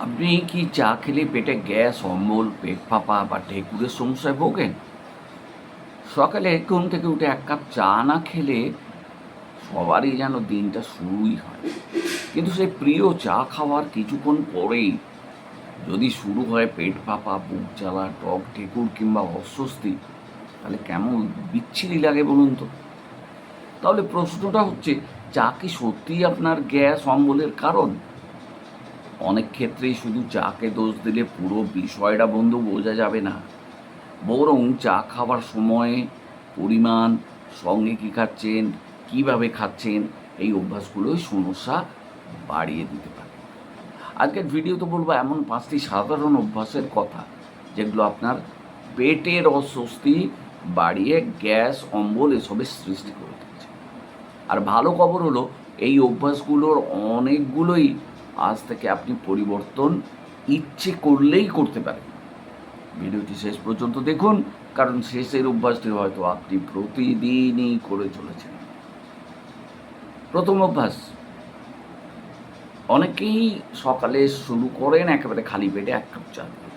আপনি কি চা খেলে পেটে গ্যাস, অম্বল, পেট ফাঁপা বা ঢেকুরের সমস্যায় ভোগেন? সকালে ঘুম থেকে উঠে ১ কাপ চা না খেলে সবারই যেন দিনটা শুরুই হয়। কিন্তু সেই প্রিয় চা খাওয়ার কিছুক্ষণ পরেই যদি শুরু হয় পেট ফাঁপা, বুক জ্বালা, টক ঢেকুর কিংবা অস্বস্তি, তাহলে কেমন বিচ্ছিরি লাগে বলুন তো? তাহলে প্রশ্নটা হচ্ছে, চা কি সত্যিই আপনার গ্যাস, অম্বলের কারণ? অনেক ক্ষেত্রেই শুধু চাকে দোষ দিলে পুরো বিষয়টা বন্ধু বোঝা যাবে না। বরং চা খাবার সময়, পরিমাণ, সঙ্গে কী খাচ্ছেন, কীভাবে খাচ্ছেন, এই অভ্যাসগুলোই সমস্যা বাড়িয়ে দিতে পারে। আজকের ভিডিওতে বলবো এমন ৫টি সাধারণ অভ্যাসের কথা, যেগুলো আপনার পেটের অস্বস্তি বাড়িয়ে গ্যাস, অম্বল এসবের সৃষ্টি করে দিচ্ছে। আর ভালো খবর হলো, এই অভ্যাসগুলোর অনেকগুলোই আজ থেকে আপনি পরিবর্তন ইচ্ছে করলেই করতে পারেন। ভিডিওটি শেষ পর্যন্ত দেখুন, কারণ শেষের অভ্যাসটি হয়তো আপনি প্রতিদিনই করে চলেছেন। প্রথম অভ্যাস, অনেকেই সকালে শুরু করেন একেবারে খালি পেটে ১ কাপ চা দিয়ে।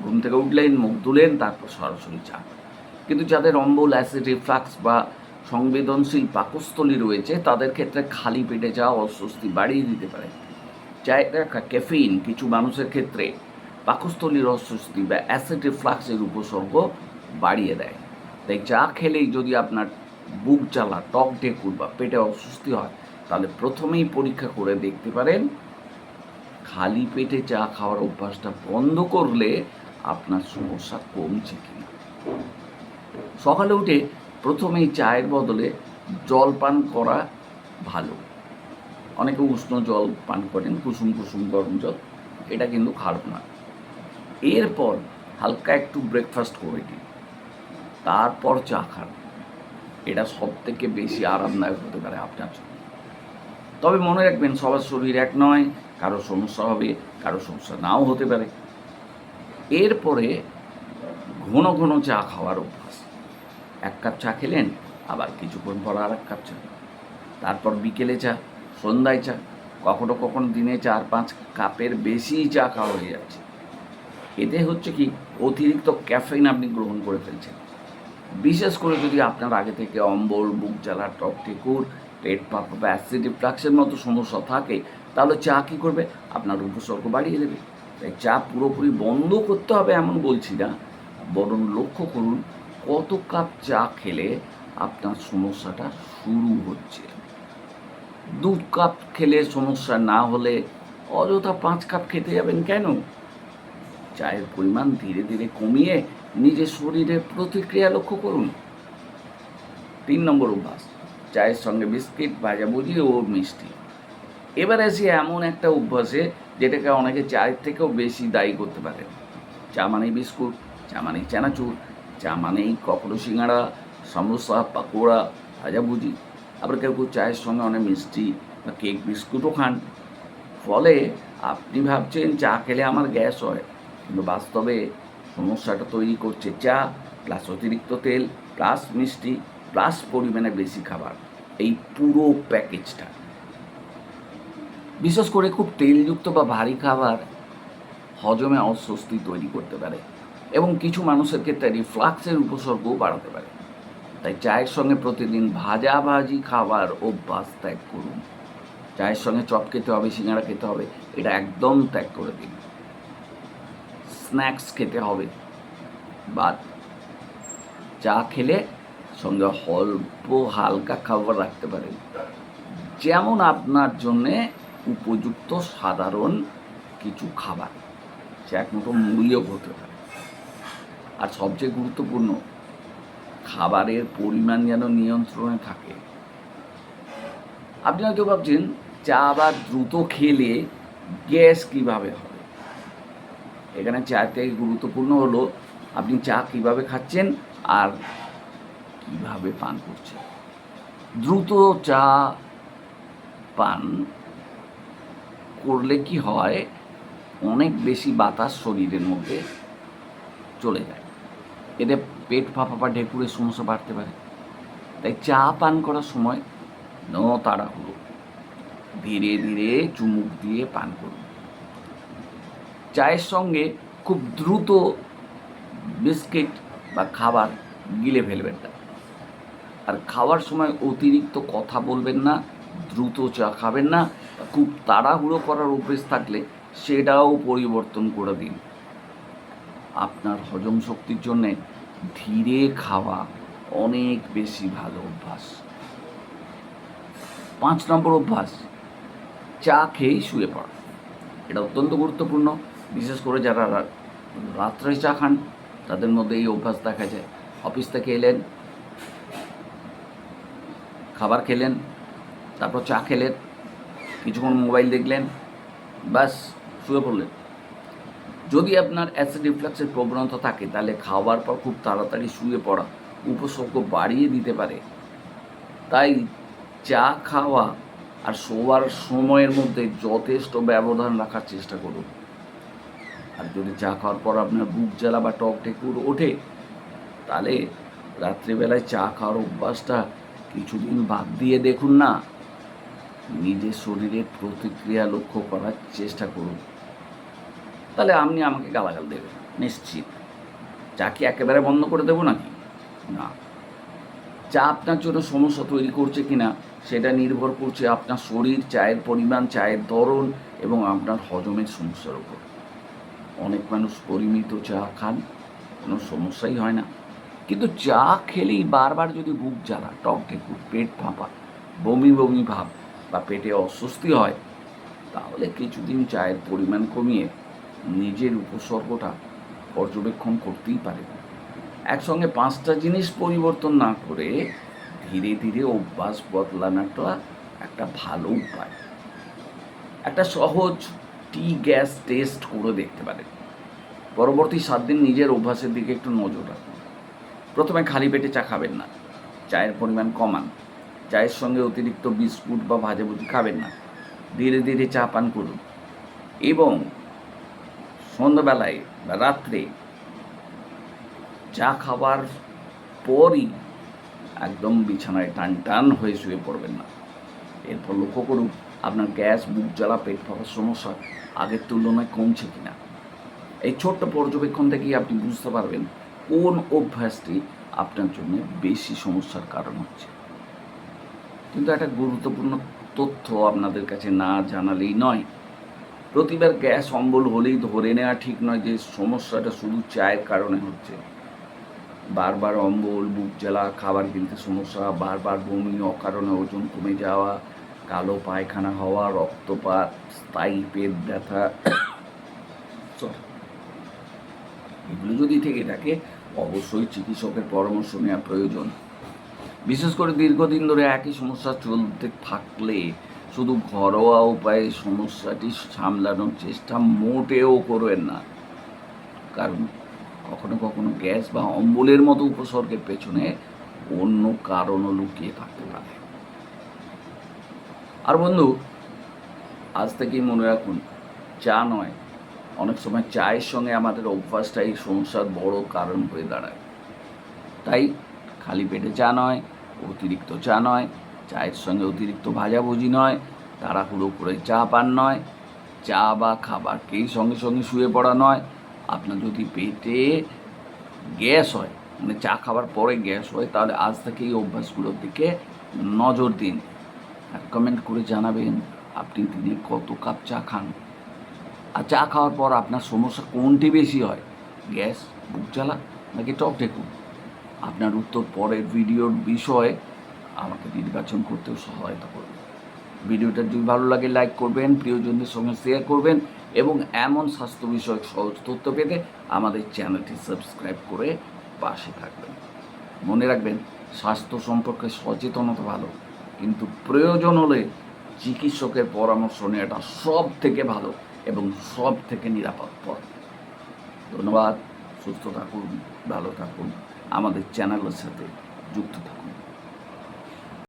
ঘুম থেকে উঠলেন, মুখ ধুলেন, তারপর সরাসরি চা। কিন্তু যাদের অম্বল, অ্যাসিড রিফ্লাক্স বা সংবেদনশীল পাকস্থলী রয়েছে, তাদের ক্ষেত্রে খালি পেটে চা অস্বস্তি বাড়িয়ে দিতে পারে। চায়ে রাখা ক্যাফেইন কিছু মানুষের ক্ষেত্রে পাকস্থলীর অস্বস্তি বা অ্যাসিড রিফ্লাক্সের উপসর্গ বাড়িয়ে দেয়। তাই চা খেলেই যদি আপনার বুক জ্বালা, টক ঢেকুর বা পেটে অস্বস্তি হয়, তাহলে প্রথমেই পরীক্ষা করে দেখতে পারেন খালি পেটে চা খাওয়ার অভ্যাসটা বন্ধ করলে আপনার সমস্যা কমছে কিনা। সকালে উঠে প্রথমেই চায়ের বদলে জল পান করা ভালো। অনেকে উষ্ণ জল পান করেন, কুসুম কুসুম গরম জল, এটা কিন্তু খারাপ না। এরপর হালকা একটু ব্রেকফাস্ট করে দিন, তারপর চা খান। এটা সবথেকে বেশি আরামদায়ক হতে পারে আপনার জন্য। তবে মনে রাখবেন, সবার শরীর এক নয়, কারো সমস্যা হবে, কারো সমস্যা নাও হতে পারে। এরপরে ঘন ঘন চা খাওয়ার অভ্যাস। ১ কাপ চা খেলেন, আবার কিছুক্ষণ পর আর ১ কাপ চা, তারপর বিকেলে চা, সন্ধ্যায় চা, কখনো কখনো দিনে ৪-৫ কাপের বেশি চা খাওয়া হয়ে যাচ্ছে। এতে হচ্ছে কি, অতিরিক্ত ক্যাফেইন আপনি গ্রহণ করে ফেলছেন। বিশেষ করে যদি আপনার আগে থেকে অম্বল, বুক জ্বালা, টক ঢেকুর, পেট ফাঁপা বা অ্যাসিড রিফ্লাক্সের মতো সমস্যা থাকে, তাহলে চা কী করবে? আপনার উপসর্গ বাড়িয়ে দেবে। তাই চা পুরোপুরি বন্ধ করতে হবে এমন বলছি না, বরং লক্ষ্য করুন কত কাপ চা খেলে আপনার সমস্যাটা শুরু হচ্ছে। ২ কাপ খেলে সমস্যা না হলে অযথা ৫ কাপ খেতে যাবেন কেন? চায়ের পরিমাণ ধীরে ধীরে কমিয়ে নিজের শরীরের প্রতিক্রিয়া লক্ষ্য করুন। ৩ নম্বর অভ্যাস, চায়ের সঙ্গে বিস্কিট, ভাজাভুজি ও মিষ্টি। এবার আসি এমন একটা অভ্যাসে যেটাকে অনেকে চায়ের থেকেও বেশি দায়ী করতে পারে। চা মানেই বিস্কুট, চা মানেই চানাচুর, চা মানেই কখনো সিঙাড়া, সমোসা, পাকোড়া, ভাজাভুজি। আবার কেউ কেউ চায়ের সঙ্গে অনেক মিষ্টি বা কেক, বিস্কুটও খান। ফলে আপনি ভাবছেন চা খেলে আমার গ্যাস হয়, কিন্তু বাস্তবে সমস্যাটা তৈরি করছে চা প্লাস অতিরিক্ত তেল প্লাস মিষ্টি প্লাস পরিমাণে বেশি খাবার, এই পুরো প্যাকেজটা। বিশেষ করে খুব তেলযুক্ত বা ভারী খাবার হজমে অস্বস্তি তৈরি করতে পারে এবং কিছু মানুষের ক্ষেত্রে রিফ্লাক্সের উপসর্গও বাড়াতে পারে। তাই চায়ের সঙ্গে প্রতিদিন ভাজাভাজি খাবার অভ্যাস ত্যাগ করুন। চায়ের সঙ্গে চপ খেতে হবে, সিঙ্গাড়া খেতে হবে, এটা একদম ত্যাগ করে দিন। স্ন্যাক্স খেতে হবে বাদ। চা খেলে সঙ্গে অল্প হালকা খাবার রাখতে পারেন, যেমন আপনার জন্যে উপযুক্ত সাধারণ কিছু খাবার, সে এক মুঠো মুড়িও হতে পারে। আর সবচেয়ে গুরুত্বপূর্ণ, খাবারের পরিমাণ যেন নিয়ন্ত্রণে থাকে। আপনি হয়তো ভাবছেন চা আবার দ্রুত খেলে গ্যাস কীভাবে হবে। এখানে চায়ের থেকে গুরুত্বপূর্ণ হলো আপনি চা কীভাবে খাচ্ছেন আর কীভাবে পান করছেন। দ্রুত চা পান করলে কি হয়, অনেক বেশি বাতাস শরীরের মধ্যে চলে যায়, এতে পেট ফাঁপা বা ঢেকুরের সমস্যা বাড়তে পারে। তাই চা পান করার সময় নো তাড়াহুড়ো, ধীরে ধীরে চুমুক দিয়ে পান করুন। চায়ের সঙ্গে খুব দ্রুত বিস্কিট বা খাবার গিলে ফেলবেন না। আর খাওয়ার সময় অতিরিক্ত কথা বলবেন না, দ্রুত চা খাবেন না। খুব তাড়াহুড়ো করার অভ্যেস থাকলে সেটাও পরিবর্তন করে দিন। আপনার হজম শক্তির জন্যে ধীরে খাওয়া অনেক বেশি ভালো অভ্যাস। 5 নম্বর অভ্যাস, চা খেয়েই শুয়ে পড়া। এটা অত্যন্ত গুরুত্বপূর্ণ, বিশেষ করে যারা রাত্রে চা খান তাদের মধ্যে এই অভ্যাস দেখা যায়। অফিস থেকে এলেন, খাবার খেলেন, তারপর চা খেলেন, কিছুক্ষণ মোবাইল দেখলেন, ব্যাস শুয়ে পড়লেন। যদি আপনার অ্যাসিড রিফ্লাক্সের প্রবণতা থাকে তাহলে খাওয়ার পর খুব তাড়াতাড়ি শুয়ে পড়া উপসর্গ বাড়িয়ে দিতে পারে। তাই চা খাওয়া আর শোয়ার সময়ের মধ্যে যথেষ্ট ব্যবধান রাখার চেষ্টা করুন। আর যদি চা খাওয়ার পর আপনার বুক জ্বালা বা টক ঢেকুর ওঠে তাহলে রাত্রিবেলায় চা খাওয়ার অভ্যাসটা কিছুদিন বাদ দিয়ে দেখুন না। নিজের শরীরের প্রতিক্রিয়া লক্ষ্য করার চেষ্টা করুন, তাহলে আপনি আমাকে গালাগাল দেবেন নিশ্চিত। চা কি একেবারে বন্ধ করে দেবো নাকি? না। চা আপনার জন্য সমস্যা তৈরি করছে কিনা সেটা নির্ভর করছে আপনার শরীর, চায়ের পরিমাণ, চায়ের ধরন এবং আপনার হজমের সমস্যার উপর। অনেক মানুষ পরিমিত চা খান, কোনো সমস্যাই হয় না। কিন্তু চা খেলেই বারবার যদি বুক জ্বালা, টক ঢেকুর, পেট ফাঁপা, বমি বমি ভাব বা পেটে অস্বস্তি হয় তাহলে কিছুদিন চায়ের পরিমাণ কমিয়ে নিজের উপসর্গটা পর্যবেক্ষণ করতেই পারেন। একসঙ্গে 5টা জিনিস পরিবর্তন না করে ধীরে ধীরে অভ্যাস বদলানোটা একটা ভালো উপায়। একটা সহজ টি গ্যাস টেস্ট করে দেখতে পারেন। পরবর্তী 7 দিন নিজের অভ্যাসের দিকে একটু নজর রাখুন। প্রথমে খালি পেটে চা খাবেন না, চায়ের পরিমাণ কমান। চায়ের সঙ্গে অতিরিক্ত বিস্কুট বা ভাজাভুজি খাবেন না, ধীরে ধীরে চা পান করুন। এবং সন্ধ্যাবেলায় বা রাত্রে চা খাবার পরই একদম বিছানায় টান টান হয়ে শুয়ে পড়বেন না। এরপর লক্ষ্য করুন আপনার গ্যাস, বুক জ্বালা, পেট ফাঁপার সমস্যা আগের তুলনায় কমছে কিনা। এই ছোট্ট পর্যবেক্ষণ থেকেই আপনি বুঝতে পারবেন কোন অভ্যাসটি আপনার জন্য বেশি সমস্যার কারণ হচ্ছে। কিন্তু একটা গুরুত্বপূর্ণ তথ্য আপনাদের কাছে না জানালেই নয়। প্রতিবার গ্যাস অম্বল হলেই ধরে নেওয়া ঠিক নয় যে সমস্যাটা শুধু চায়ের কারণে হচ্ছে। বারবার অম্বল, বুক জ্বালা, খাবার গিলতে সমস্যা, বারবার বমি, অকারণে ওজন কমে যাওয়া, কালো পায়খানা হওয়া, রক্তপাত, স্থায়ী পেট ব্যথা, এগুলো যদি থেকে থাকে অবশ্যই চিকিৎসকের পরামর্শ নেওয়া প্রয়োজন। বিশেষ করে দীর্ঘদিন ধরে একই সমস্যা চলতে থাকলে শুধু ঘরোয়া উপায়ে সমস্যাটি সামলানোর চেষ্টা মোটেও করবেন না, কারণ কখনো কখনো গ্যাস বা অম্বলের মতো উপসর্গের পেছনে অন্য কারণও লুকিয়ে থাকতে পারে। আর বন্ধু, আজ থেকেই মনে রাখুন, চা নয়, অনেক সময় চায়ের সঙ্গে আমাদের অভ্যাসটা এই সমস্যার বড় কারণ হয়ে দাঁড়ায়। তাই খালি পেটে চা নয়, অতিরিক্ত চা নয়, চায়ের সঙ্গে অতিরিক্ত ভাজাভুজি নয়, তাড়াহুড়ো করে চা পান নয়, চা বা খাবারকেই সঙ্গে সঙ্গে শুয়ে পড়া নয়। আপনার যদি পেটে গ্যাস হয়, মানে চা খাবার পরে গ্যাস হয়, তাহলে আজ থেকে এই অভ্যাসগুলোর দিকে নজর দিন। আর কমেন্ট করে জানাবেন আপনি দিনে কত কাপ চা খান। আর চা খাওয়ার পর আপনার সমস্যা কোনটি বেশি হয়, গ্যাস, বুক জ্বালা নাকি টক ঢেকুর? আপনার উত্তর পরের ভিডিওর বিষয়ে আমাকে নির্বাচন করতেও সহায়তা করবে। ভিডিওটা যদি ভালো লাগে লাইক করবেন, প্রিয়জনদের সঙ্গে শেয়ার করবেন এবং এমন স্বাস্থ্য বিষয়ক সহজ তথ্য পেতে আমাদের চ্যানেলটি সাবস্ক্রাইব করে পাশে থাকবেন। মনে রাখবেন, স্বাস্থ্য সম্পর্কে সচেতনতা ভালো, কিন্তু প্রয়োজন হলে চিকিৎসকের পরামর্শ নেওয়াটা সব থেকে ভালো এবং সব থেকে নিরাপদ পথ। ধন্যবাদ। সুস্থ থাকুন, ভালো থাকুন, আমাদের চ্যানেলের সাথে যুক্ত থাকুন।